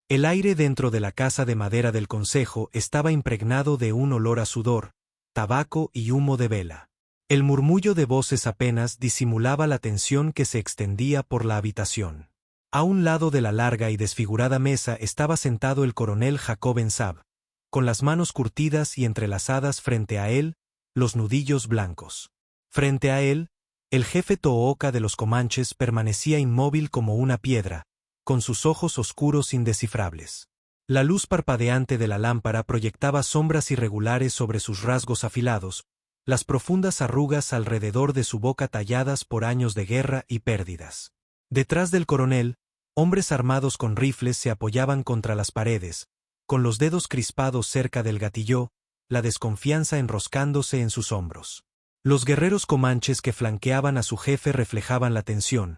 El aire dentro de la casa de madera del consejo estaba impregnado de un olor a sudor, tabaco y humo de vela. El murmullo de voces apenas disimulaba la tensión que se extendía por la habitación. A un lado de la larga y desfigurada mesa estaba sentado el coronel Jacob Ben Sab, con las manos curtidas y entrelazadas frente a él, los nudillos blancos. Frente a él, el jefe Tooka de los comanches permanecía inmóvil como una piedra, con sus ojos oscuros indescifrables. La luz parpadeante de la lámpara proyectaba sombras irregulares sobre sus rasgos afilados, las profundas arrugas alrededor de su boca talladas por años de guerra y pérdidas. Detrás del coronel, hombres armados con rifles se apoyaban contra las paredes, con los dedos crispados cerca del gatillo, la desconfianza enroscándose en sus hombros. Los guerreros comanches que flanqueaban a su jefe reflejaban la tensión,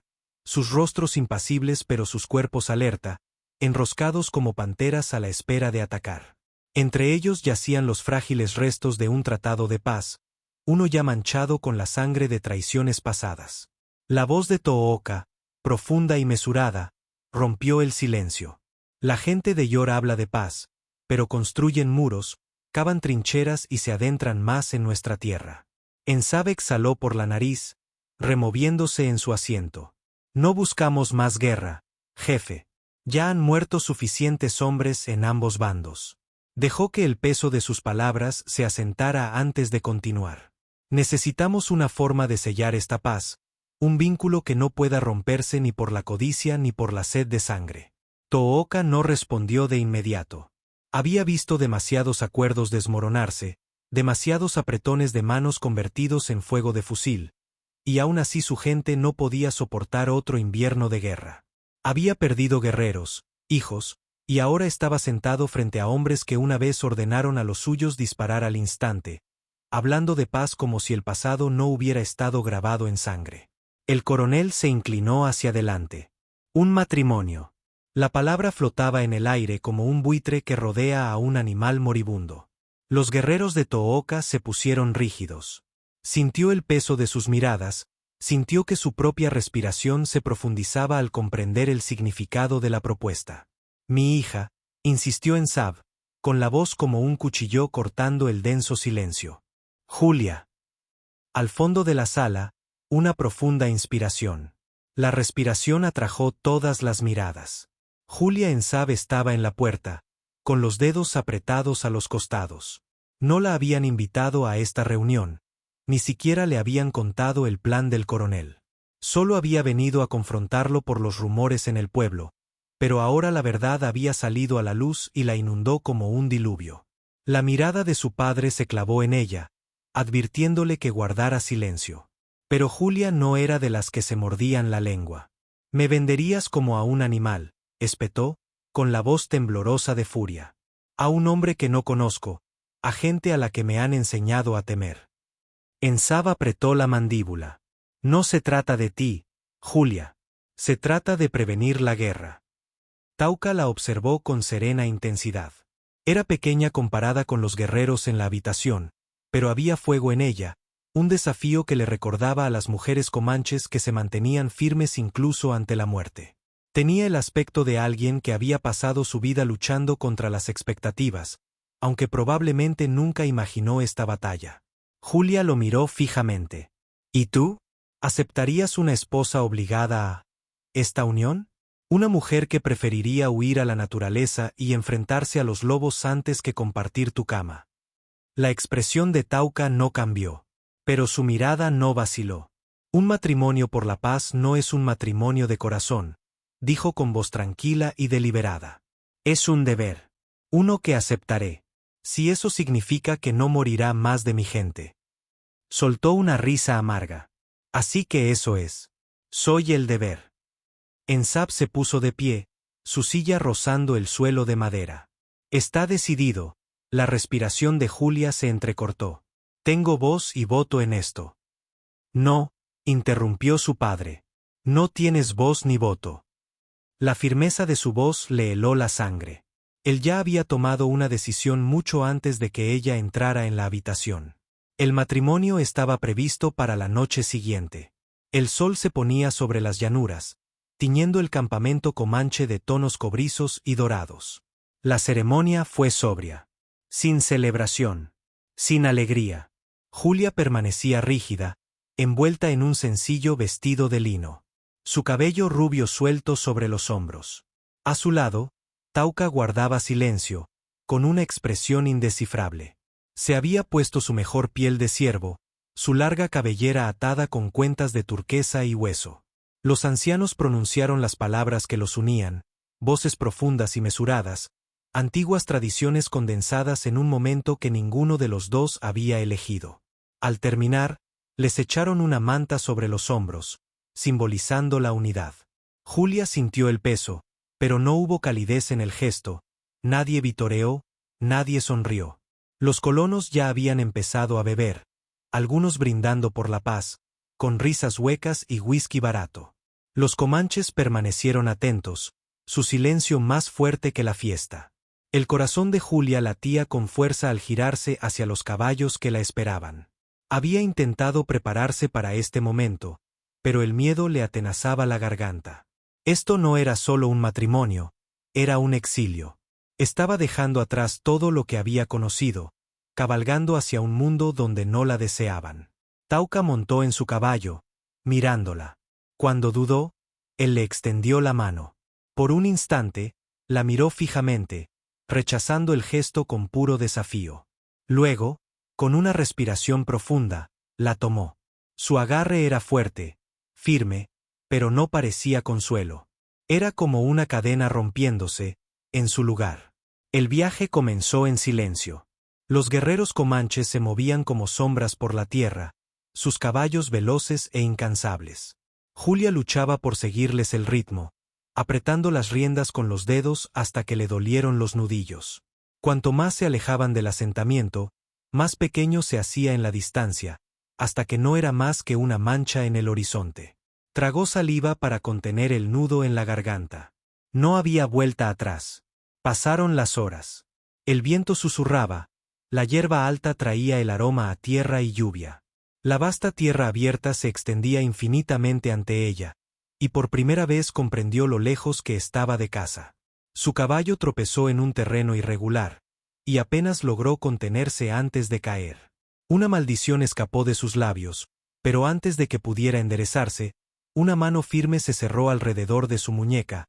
sus rostros impasibles pero sus cuerpos alerta, enroscados como panteras a la espera de atacar. Entre ellos yacían los frágiles restos de un tratado de paz, uno ya manchado con la sangre de traiciones pasadas. La voz de Tooka, profunda y mesurada, rompió el silencio. La gente de Yor habla de paz, pero construyen muros, cavan trincheras y se adentran más en nuestra tierra. Ensab exhaló por la nariz, removiéndose en su asiento. No buscamos más guerra, jefe. Ya han muerto suficientes hombres en ambos bandos. Dejó que el peso de sus palabras se asentara antes de continuar. Necesitamos una forma de sellar esta paz, un vínculo que no pueda romperse ni por la codicia ni por la sed de sangre. Tooka no respondió de inmediato. Había visto demasiados acuerdos desmoronarse, demasiados apretones de manos convertidos en fuego de fusil, y aún así su gente no podía soportar otro invierno de guerra. Había perdido guerreros, hijos, y ahora estaba sentado frente a hombres que una vez ordenaron a los suyos disparar al instante, hablando de paz como si el pasado no hubiera estado grabado en sangre. El coronel se inclinó hacia adelante. Un matrimonio. La palabra flotaba en el aire como un buitre que rodea a un animal moribundo. Los guerreros de Tooka se pusieron rígidos. Sintió el peso de sus miradas, sintió que su propia respiración se profundizaba al comprender el significado de la propuesta. Mi hija, insistió Ensab, con la voz como un cuchillo cortando el denso silencio. Julia. Al fondo de la sala, una profunda inspiración. La respiración atrajo todas las miradas. Julia Ensab estaba en la puerta, con los dedos apretados a los costados. No la habían invitado a esta reunión, ni siquiera le habían contado el plan del coronel. Solo había venido a confrontarlo por los rumores en el pueblo, pero ahora la verdad había salido a la luz y la inundó como un diluvio. La mirada de su padre se clavó en ella, advirtiéndole que guardara silencio. Pero Julia no era de las que se mordían la lengua. Me venderías como a un animal, espetó, con la voz temblorosa de furia. A un hombre que no conozco, a gente a la que me han enseñado a temer. Ensab apretó la mandíbula. No se trata de ti, Julia. Se trata de prevenir la guerra. Tooka la observó con serena intensidad. Era pequeña comparada con los guerreros en la habitación, pero había fuego en ella, un desafío que le recordaba a las mujeres comanches que se mantenían firmes incluso ante la muerte. Tenía el aspecto de alguien que había pasado su vida luchando contra las expectativas, aunque probablemente nunca imaginó esta batalla. Julia lo miró fijamente. ¿Y tú? ¿Aceptarías una esposa obligada a esta unión? Una mujer que preferiría huir a la naturaleza y enfrentarse a los lobos antes que compartir tu cama. La expresión de Tooka no cambió, pero su mirada no vaciló. Un matrimonio por la paz no es un matrimonio de corazón, dijo con voz tranquila y deliberada. Es un deber. Uno que aceptaré, si eso significa que no morirá más de mi gente. Soltó una risa amarga. Así que eso es. Soy el deber. Ensab se puso de pie, su silla rozando el suelo de madera. Está decidido. La respiración de Julia se entrecortó. Tengo voz y voto en esto. No, interrumpió su padre. No tienes voz ni voto. La firmeza de su voz le heló la sangre. Él ya había tomado una decisión mucho antes de que ella entrara en la habitación. El matrimonio estaba previsto para la noche siguiente. El sol se ponía sobre las llanuras, tiñendo el campamento comanche de tonos cobrizos y dorados. La ceremonia fue sobria. Sin celebración. Sin alegría. Julia permanecía rígida, envuelta en un sencillo vestido de lino. Su cabello rubio suelto sobre los hombros. A su lado, Tauca guardaba silencio, con una expresión indescifrable. Se había puesto su mejor piel de ciervo, su larga cabellera atada con cuentas de turquesa y hueso. Los ancianos pronunciaron las palabras que los unían, voces profundas y mesuradas, antiguas tradiciones condensadas en un momento que ninguno de los dos había elegido. Al terminar, les echaron una manta sobre los hombros, simbolizando la unidad. Julia sintió el peso, pero no hubo calidez en el gesto, nadie vitoreó, nadie sonrió. Los colonos ya habían empezado a beber, algunos brindando por la paz, con risas huecas y whisky barato. Los comanches permanecieron atentos, su silencio más fuerte que la fiesta. El corazón de Julia latía con fuerza al girarse hacia los caballos que la esperaban. Había intentado prepararse para este momento, pero el miedo le atenazaba la garganta. Esto no era solo un matrimonio, era un exilio. Estaba dejando atrás todo lo que había conocido, cabalgando hacia un mundo donde no la deseaban. Tauca montó en su caballo, mirándola. Cuando dudó, él le extendió la mano. Por un instante, la miró fijamente, rechazando el gesto con puro desafío. Luego, con una respiración profunda, la tomó. Su agarre era fuerte, firme, pero no parecía consuelo. Era como una cadena rompiéndose, en su lugar. El viaje comenzó en silencio. Los guerreros comanches se movían como sombras por la tierra, sus caballos veloces e incansables. Julia luchaba por seguirles el ritmo, apretando las riendas con los dedos hasta que le dolieron los nudillos. Cuanto más se alejaban del asentamiento, más pequeño se hacía en la distancia, hasta que no era más que una mancha en el horizonte. Tragó saliva para contener el nudo en la garganta. No había vuelta atrás. Pasaron las horas. El viento susurraba, la hierba alta traía el aroma a tierra y lluvia. La vasta tierra abierta se extendía infinitamente ante ella, y por primera vez comprendió lo lejos que estaba de casa. Su caballo tropezó en un terreno irregular, y apenas logró contenerse antes de caer. Una maldición escapó de sus labios, pero antes de que pudiera enderezarse, una mano firme se cerró alrededor de su muñeca.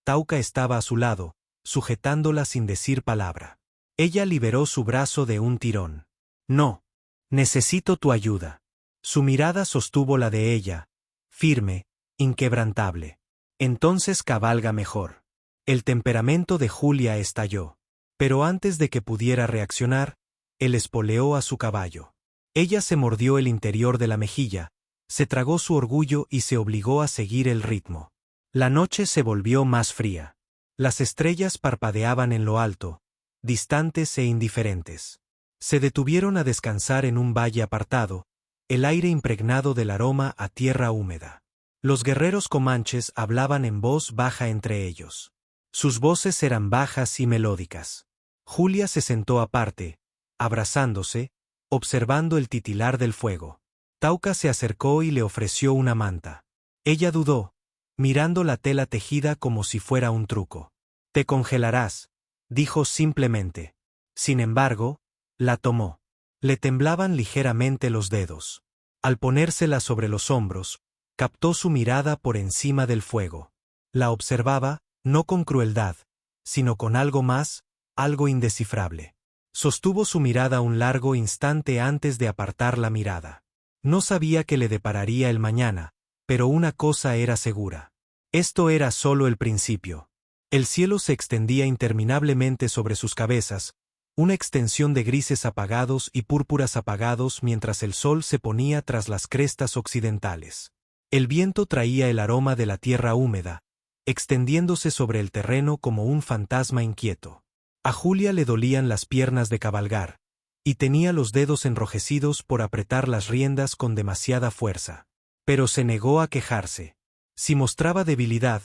Tauca estaba a su lado, sujetándola sin decir palabra. Ella liberó su brazo de un tirón. No. Necesito tu ayuda. Su mirada sostuvo la de ella, firme, inquebrantable. Entonces cabalga mejor. El temperamento de Julia estalló. Pero antes de que pudiera reaccionar, él espoleó a su caballo. Ella se mordió el interior de la mejilla, se tragó su orgullo y se obligó a seguir el ritmo. La noche se volvió más fría. Las estrellas parpadeaban en lo alto, distantes e indiferentes. Se detuvieron a descansar en un valle apartado, el aire impregnado del aroma a tierra húmeda. Los guerreros comanches hablaban en voz baja entre ellos. Sus voces eran bajas y melódicas. Julia se sentó aparte, abrazándose, observando el titilar del fuego. Tauca se acercó y le ofreció una manta. Ella dudó, mirando la tela tejida como si fuera un truco. «Te congelarás», dijo simplemente. Sin embargo, la tomó. Le temblaban ligeramente los dedos. Al ponérsela sobre los hombros, captó su mirada por encima del fuego. La observaba, no con crueldad, sino con algo más, algo indescifrable. Sostuvo su mirada un largo instante antes de apartar la mirada. No sabía qué le depararía el mañana, pero una cosa era segura. Esto era solo el principio. El cielo se extendía interminablemente sobre sus cabezas, una extensión de grises apagados y púrpuras apagados mientras el sol se ponía tras las crestas occidentales. El viento traía el aroma de la tierra húmeda, extendiéndose sobre el terreno como un fantasma inquieto. A Julia le dolían las piernas de cabalgar, y tenía los dedos enrojecidos por apretar las riendas con demasiada fuerza. Pero se negó a quejarse. Si mostraba debilidad,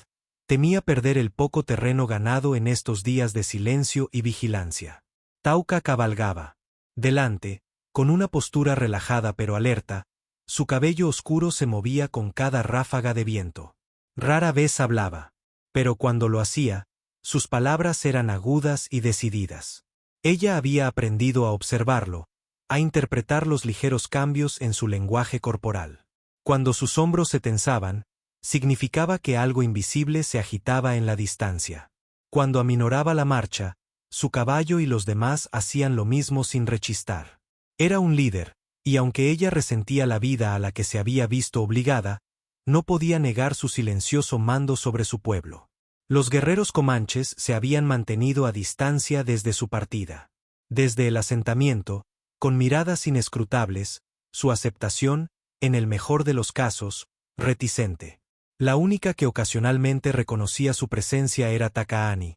temía perder el poco terreno ganado en estos días de silencio y vigilancia. Tauca cabalgaba. Delante, con una postura relajada pero alerta, su cabello oscuro se movía con cada ráfaga de viento. Rara vez hablaba. Pero cuando lo hacía, sus palabras eran agudas y decididas. Ella había aprendido a observarlo, a interpretar los ligeros cambios en su lenguaje corporal. Cuando sus hombros se tensaban, significaba que algo invisible se agitaba en la distancia. Cuando aminoraba la marcha, su caballo y los demás hacían lo mismo sin rechistar. Era un líder, y aunque ella resentía la vida a la que se había visto obligada, no podía negar su silencioso mando sobre su pueblo. Los guerreros comanches se habían mantenido a distancia desde su partida. Desde el asentamiento, con miradas inescrutables, su aceptación, en el mejor de los casos, reticente. La única que ocasionalmente reconocía su presencia era Takaani,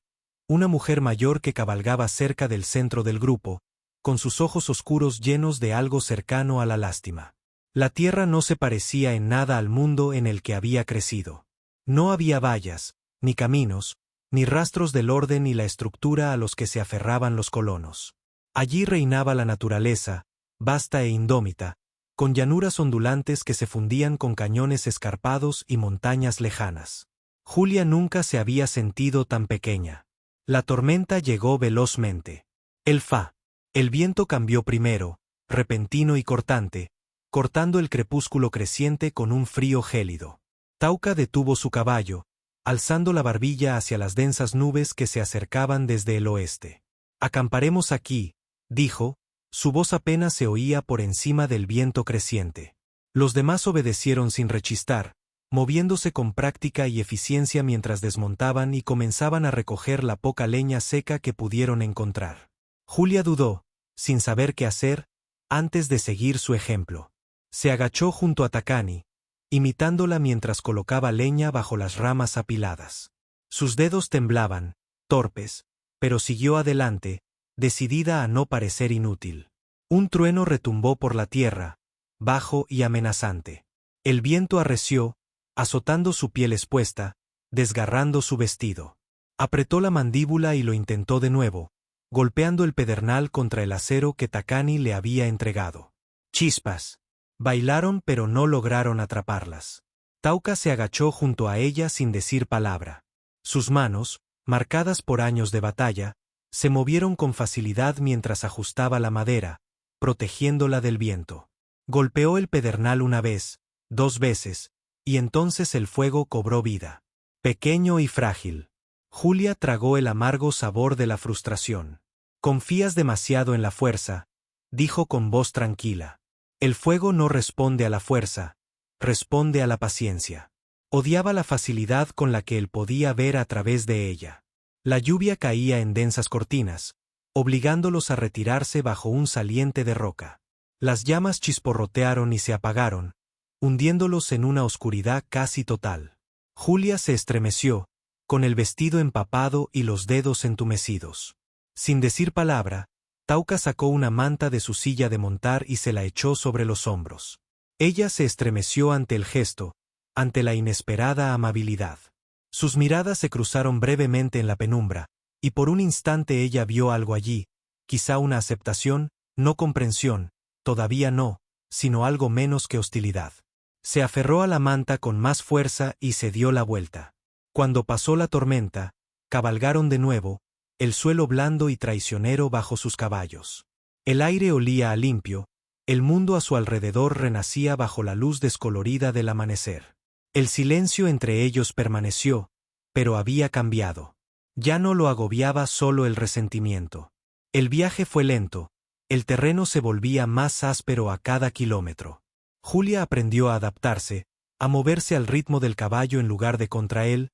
una mujer mayor que cabalgaba cerca del centro del grupo, con sus ojos oscuros llenos de algo cercano a la lástima. La tierra no se parecía en nada al mundo en el que había crecido. No había vallas, ni caminos, ni rastros del orden y la estructura a los que se aferraban los colonos. Allí reinaba la naturaleza, vasta e indómita, con llanuras ondulantes que se fundían con cañones escarpados y montañas lejanas. Julia nunca se había sentido tan pequeña. La tormenta llegó velozmente. El viento cambió primero, repentino y cortante, cortando el crepúsculo creciente con un frío gélido. Tauca detuvo su caballo, alzando la barbilla hacia las densas nubes que se acercaban desde el oeste. «Acamparemos aquí», dijo, su voz apenas se oía por encima del viento creciente. Los demás obedecieron sin rechistar, moviéndose con práctica y eficiencia mientras desmontaban y comenzaban a recoger la poca leña seca que pudieron encontrar. Julia dudó, sin saber qué hacer, antes de seguir su ejemplo. Se agachó junto a Takaani, imitándola mientras colocaba leña bajo las ramas apiladas. Sus dedos temblaban, torpes, pero siguió adelante, decidida a no parecer inútil. Un trueno retumbó por la tierra, bajo y amenazante. El viento arreció, azotando su piel expuesta, desgarrando su vestido. Apretó la mandíbula y lo intentó de nuevo, golpeando el pedernal contra el acero que Takaani le había entregado. Chispas. Bailaron pero no lograron atraparlas. Tauca se agachó junto a ella sin decir palabra. Sus manos, marcadas por años de batalla, se movieron con facilidad mientras ajustaba la madera, protegiéndola del viento. Golpeó el pedernal una vez, 2 veces, y entonces el fuego cobró vida. Pequeño y frágil. Julia tragó el amargo sabor de la frustración. «Confías demasiado en la fuerza», dijo con voz tranquila. «El fuego no responde a la fuerza, responde a la paciencia». Odiaba la facilidad con la que él podía ver a través de ella. La lluvia caía en densas cortinas, obligándolos a retirarse bajo un saliente de roca. Las llamas chisporrotearon y se apagaron, hundiéndolos en una oscuridad casi total. Julia se estremeció, con el vestido empapado y los dedos entumecidos. Sin decir palabra, Tauca sacó una manta de su silla de montar y se la echó sobre los hombros. Ella se estremeció ante el gesto, ante la inesperada amabilidad. Sus miradas se cruzaron brevemente en la penumbra, y por un instante ella vio algo allí, quizá una aceptación, no comprensión, todavía no, sino algo menos que hostilidad. Se aferró a la manta con más fuerza y se dio la vuelta. Cuando pasó la tormenta, cabalgaron de nuevo, el suelo blando y traicionero bajo sus caballos. El aire olía a limpio, el mundo a su alrededor renacía bajo la luz descolorida del amanecer. El silencio entre ellos permaneció, pero había cambiado. Ya no lo agobiaba solo el resentimiento. El viaje fue lento, el terreno se volvía más áspero a cada kilómetro. Julia aprendió a adaptarse, a moverse al ritmo del caballo en lugar de contra él,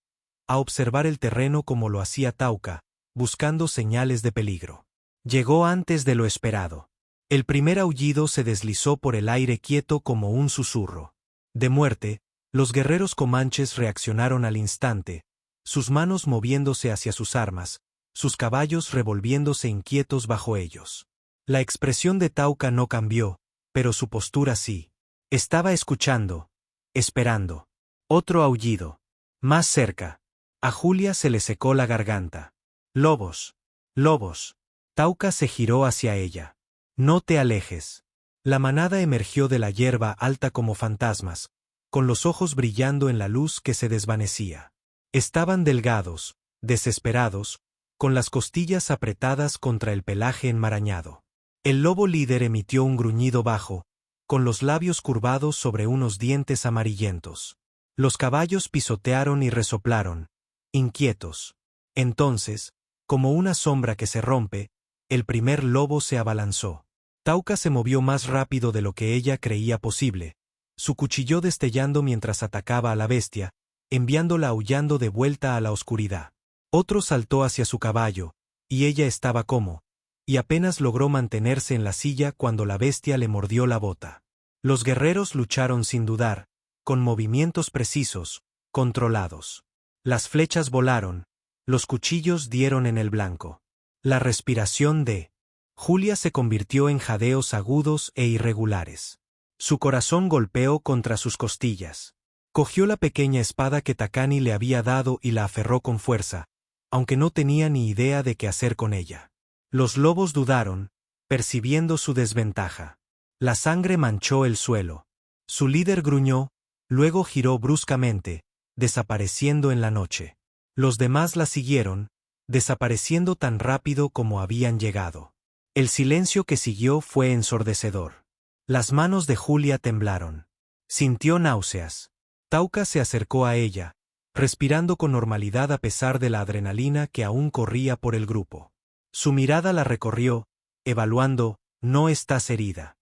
a observar el terreno como lo hacía Tauca, buscando señales de peligro. Llegó antes de lo esperado. El primer aullido se deslizó por el aire quieto como un susurro. De muerte, los guerreros comanches reaccionaron al instante, sus manos moviéndose hacia sus armas, sus caballos revolviéndose inquietos bajo ellos. La expresión de Tauca no cambió, pero su postura sí. Estaba escuchando, esperando. Otro aullido. Más cerca. A Julia se le secó la garganta. «Lobos. Lobos». Tauca se giró hacia ella. «No te alejes». La manada emergió de la hierba alta como fantasmas, con los ojos brillando en la luz que se desvanecía. Estaban delgados, desesperados, con las costillas apretadas contra el pelaje enmarañado. El lobo líder emitió un gruñido bajo, con los labios curvados sobre unos dientes amarillentos. Los caballos pisotearon y resoplaron, inquietos. Entonces, como una sombra que se rompe, el primer lobo se abalanzó. Tauca se movió más rápido de lo que ella creía posible, su cuchillo destellando mientras atacaba a la bestia, enviándola aullando de vuelta a la oscuridad. Otro saltó hacia su caballo, y ella estaba como, y apenas logró mantenerse en la silla cuando la bestia le mordió la bota. Los guerreros lucharon sin dudar, con movimientos precisos, controlados. Las flechas volaron, los cuchillos dieron en el blanco. La respiración de Julia se convirtió en jadeos agudos e irregulares. Su corazón golpeó contra sus costillas. Cogió la pequeña espada que Takani le había dado y la aferró con fuerza, aunque no tenía ni idea de qué hacer con ella. Los lobos dudaron, percibiendo su desventaja. La sangre manchó el suelo. Su líder gruñó, luego giró bruscamente, desapareciendo en la noche. Los demás la siguieron, desapareciendo tan rápido como habían llegado. El silencio que siguió fue ensordecedor. Las manos de Julia temblaron. Sintió náuseas. Tauca se acercó a ella, respirando con normalidad a pesar de la adrenalina que aún corría por el grupo. Su mirada la recorrió, evaluando, «¿No estás herida?».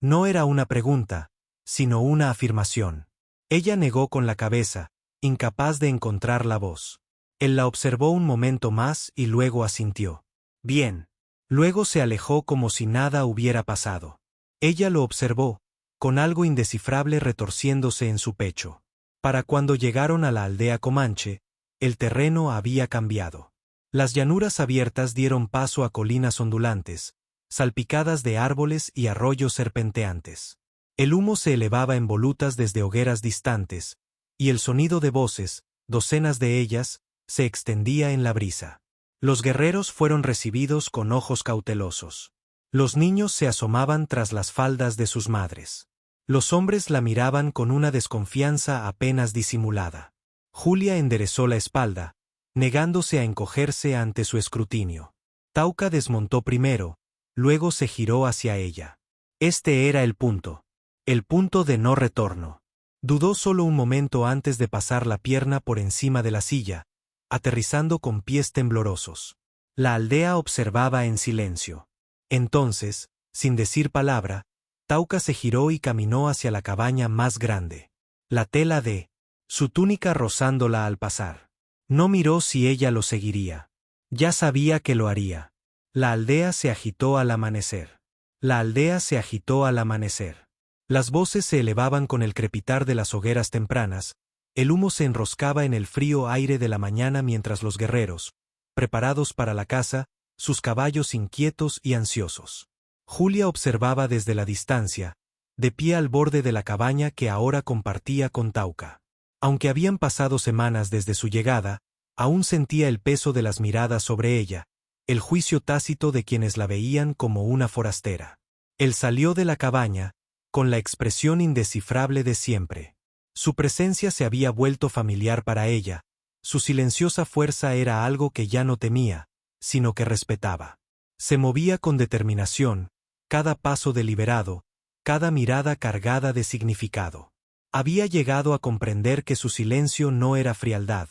No era una pregunta, sino una afirmación. Ella negó con la cabeza, incapaz de encontrar la voz. Él la observó un momento más y luego asintió. «Bien». Luego se alejó como si nada hubiera pasado. Ella lo observó, con algo indescifrable retorciéndose en su pecho. Para cuando llegaron a la aldea Comanche, el terreno había cambiado. Las llanuras abiertas dieron paso a colinas ondulantes, salpicadas de árboles y arroyos serpenteantes. El humo se elevaba en volutas desde hogueras distantes, y el sonido de voces, docenas de ellas, se extendía en la brisa. Los guerreros fueron recibidos con ojos cautelosos. Los niños se asomaban tras las faldas de sus madres. Los hombres la miraban con una desconfianza apenas disimulada. Julia enderezó la espalda, negándose a encogerse ante su escrutinio. Tauca desmontó primero, luego se giró hacia ella. Este era el punto de no retorno. Dudó solo un momento antes de pasar la pierna por encima de la silla, aterrizando con pies temblorosos. La aldea observaba en silencio. Entonces, sin decir palabra, Tauca se giró y caminó hacia la cabaña más grande. La tela de su túnica rozándola al pasar. No miró si ella lo seguiría. Ya sabía que lo haría. La aldea se agitó al amanecer. La aldea se agitó al amanecer. Las voces se elevaban con el crepitar de las hogueras tempranas, el humo se enroscaba en el frío aire de la mañana mientras los guerreros, preparados para la caza, sus caballos inquietos y ansiosos. Julia observaba desde la distancia, de pie al borde de la cabaña que ahora compartía con Tauca. Aunque habían pasado semanas desde su llegada, aún sentía el peso de las miradas sobre ella, el juicio tácito de quienes la veían como una forastera. Él salió de la cabaña, con la expresión indescifrable de siempre. Su presencia se había vuelto familiar para ella, su silenciosa fuerza era algo que ya no temía, sino que respetaba. Se movía con determinación, cada paso deliberado, cada mirada cargada de significado. Había llegado a comprender que su silencio no era frialdad,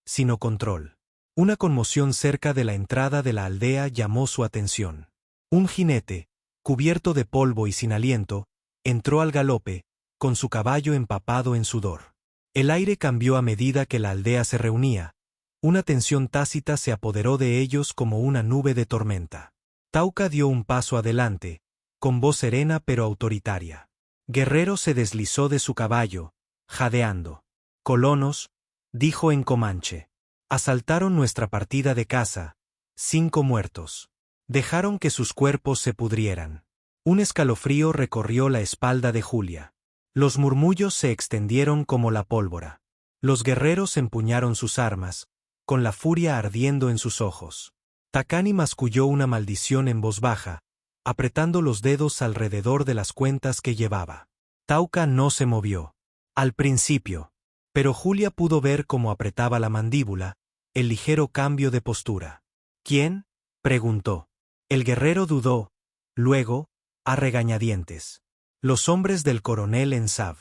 sino control. Una conmoción cerca de la entrada de la aldea llamó su atención. Un jinete, cubierto de polvo y sin aliento, entró al galope, con su caballo empapado en sudor. El aire cambió a medida que la aldea se reunía. Una tensión tácita se apoderó de ellos como una nube de tormenta. Tauca dio un paso adelante, con voz serena pero autoritaria. Guerrero se deslizó de su caballo, jadeando. «Colonos», dijo en comanche. «Asaltaron nuestra partida de caza. 5 muertos. Dejaron que sus cuerpos se pudrieran». Un escalofrío recorrió la espalda de Julia. Los murmullos se extendieron como la pólvora. Los guerreros empuñaron sus armas, con la furia ardiendo en sus ojos. Takani masculló una maldición en voz baja, apretando los dedos alrededor de las cuentas que llevaba. Tauca no se movió. Al principio. Pero Julia pudo ver cómo apretaba la mandíbula, el ligero cambio de postura. ¿Quién? Preguntó. El guerrero dudó, luego, a regañadientes. Los hombres del coronel Ensav.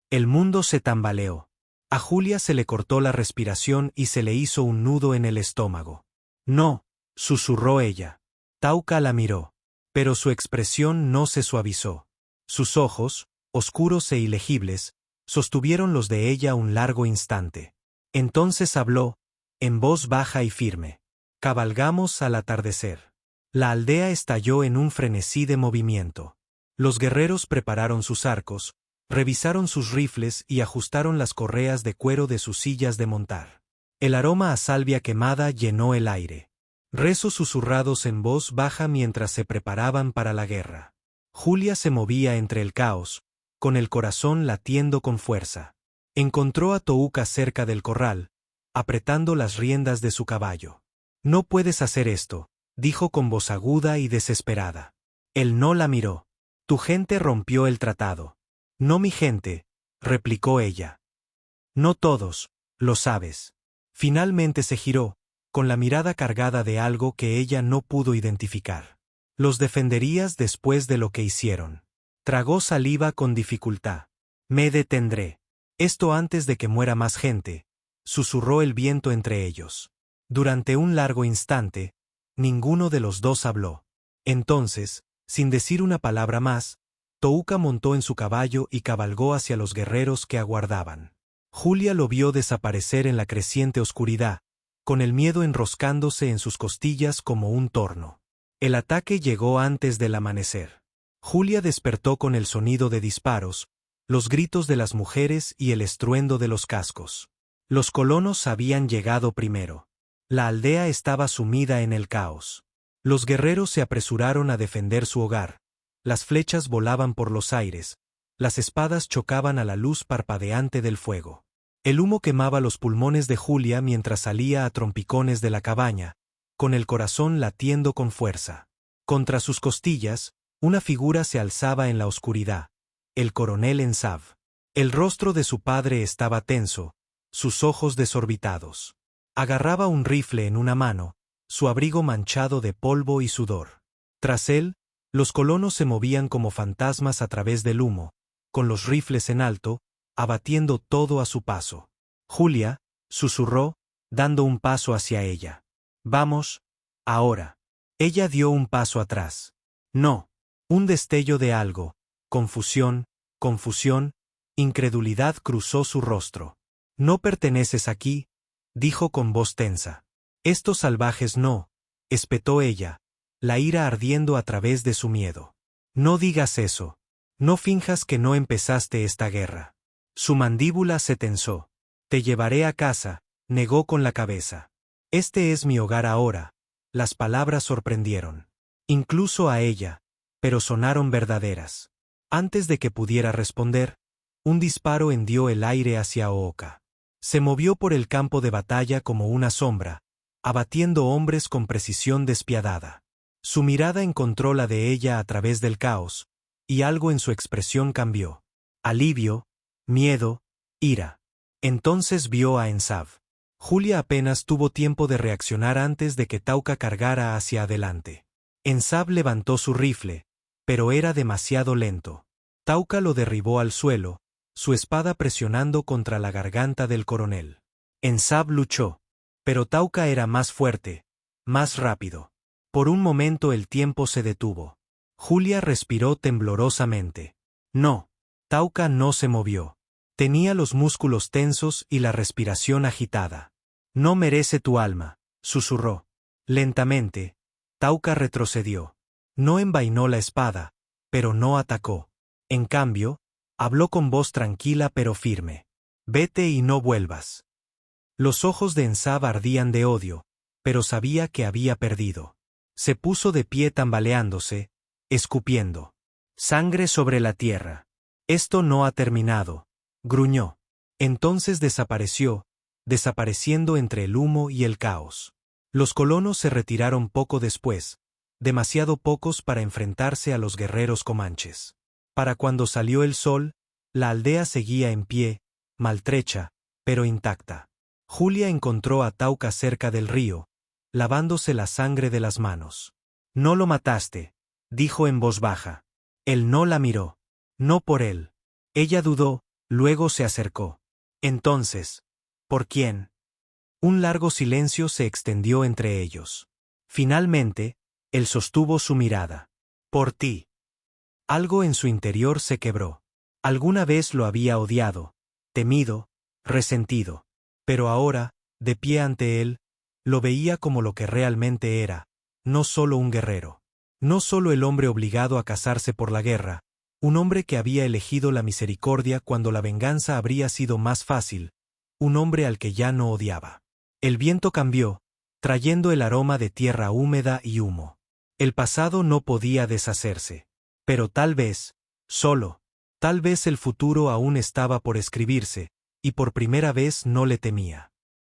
El mundo se tambaleó. A Julia se le cortó la respiración y se le hizo un nudo en el estómago. No, susurró ella. Tauca la miró. Pero su expresión no se suavizó. Sus ojos, oscuros e ilegibles, sostuvieron los de ella un largo instante. Entonces habló, en voz baja y firme. Cabalgamos al atardecer. La aldea estalló en un frenesí de movimiento. Los guerreros prepararon sus arcos, revisaron sus rifles y ajustaron las correas de cuero de sus sillas de montar. El aroma a salvia quemada llenó el aire. Rezos susurrados en voz baja mientras se preparaban para la guerra. Julia se movía entre el caos, con el corazón latiendo con fuerza. Encontró a Touka cerca del corral, apretando las riendas de su caballo. No puedes hacer esto, dijo con voz aguda y desesperada. Él no la miró. Tu gente rompió el tratado. No mi gente, replicó ella. No todos, lo sabes. Finalmente se giró, con la mirada cargada de algo que ella no pudo identificar. Los defenderías después de lo que hicieron. Tragó saliva con dificultad. Me detendré. Esto antes de que muera más gente, susurró el viento entre ellos. Durante un largo instante, ninguno de los dos habló. Entonces, sin decir una palabra más, Touka montó en su caballo y cabalgó hacia los guerreros que aguardaban. Julia lo vio desaparecer en la creciente oscuridad, con el miedo enroscándose en sus costillas como un torno. El ataque llegó antes del amanecer. Julia despertó con el sonido de disparos, los gritos de las mujeres y el estruendo de los cascos. Los colonos habían llegado primero. La aldea estaba sumida en el caos. Los guerreros se apresuraron a defender su hogar. Las flechas volaban por los aires, las espadas chocaban a la luz parpadeante del fuego. El humo quemaba los pulmones de Julia mientras salía a trompicones de la cabaña, con el corazón latiendo con fuerza. Contra sus costillas, una figura se alzaba en la oscuridad, el coronel Ensav. El rostro de su padre estaba tenso, sus ojos desorbitados. Agarraba un rifle en una mano, su abrigo manchado de polvo y sudor. Tras él, los colonos se movían como fantasmas a través del humo, con los rifles en alto, abatiendo todo a su paso. Julia, susurró, dando un paso hacia ella. Vamos, ahora. Ella dio un paso atrás. No. Un destello de algo, confusión, incredulidad cruzó su rostro. No perteneces aquí, dijo con voz tensa. Estos salvajes no, espetó ella, la ira ardiendo a través de su miedo. No digas eso. No finjas que no empezaste esta guerra. Su mandíbula se tensó. Te llevaré a casa, negó con la cabeza. Este es mi hogar ahora. Las palabras sorprendieron. Incluso a ella, pero sonaron verdaderas. Antes de que pudiera responder, un disparo hendió el aire hacia Ooka. Se movió por el campo de batalla como una sombra, abatiendo hombres con precisión despiadada. Su mirada encontró la de ella a través del caos, y algo en su expresión cambió. Alivio, miedo, ira. Entonces vio a Ensav. Julia apenas tuvo tiempo de reaccionar antes de que Tauka cargara hacia adelante. Ensav levantó su rifle, pero era demasiado lento. Tauka lo derribó al suelo, su espada presionando contra la garganta del coronel. Ensav luchó, pero Tauka era más fuerte, más rápido. Por un momento el tiempo se detuvo. Julia respiró temblorosamente. No. Tauka no se movió. Tenía los músculos tensos y la respiración agitada. No merece tu alma, susurró. Lentamente, Tauka retrocedió. No envainó la espada, pero no atacó. En cambio, habló con voz tranquila pero firme. Vete y no vuelvas. Los ojos de Ensav ardían de odio, pero sabía que había perdido. Se puso de pie tambaleándose, escupiendo. Sangre sobre la tierra. Esto no ha terminado, gruñó. Entonces desapareció, desapareciendo entre el humo y el caos. Los colonos se retiraron poco después, demasiado pocos para enfrentarse a los guerreros comanches. Para cuando salió el sol, la aldea seguía en pie, maltrecha, pero intacta. Julia encontró a Tauca cerca del río, lavándose la sangre de las manos. «No lo mataste», dijo en voz baja. Él no la miró. No por él. Ella dudó, luego se acercó. Entonces, ¿por quién? Un largo silencio se extendió entre ellos. Finalmente, él sostuvo su mirada. «Por ti». Algo en su interior se quebró. Alguna vez lo había odiado, temido, resentido. Pero ahora, de pie ante él, lo veía como lo que realmente era, no solo un guerrero. No solo el hombre obligado a casarse por la guerra, un hombre que había elegido la misericordia cuando la venganza habría sido más fácil, un hombre al que ya no odiaba. El viento cambió, trayendo el aroma de tierra húmeda y humo. El pasado no podía deshacerse. Pero tal vez, solo, tal vez el futuro aún estaba por escribirse, y por primera vez no le temía.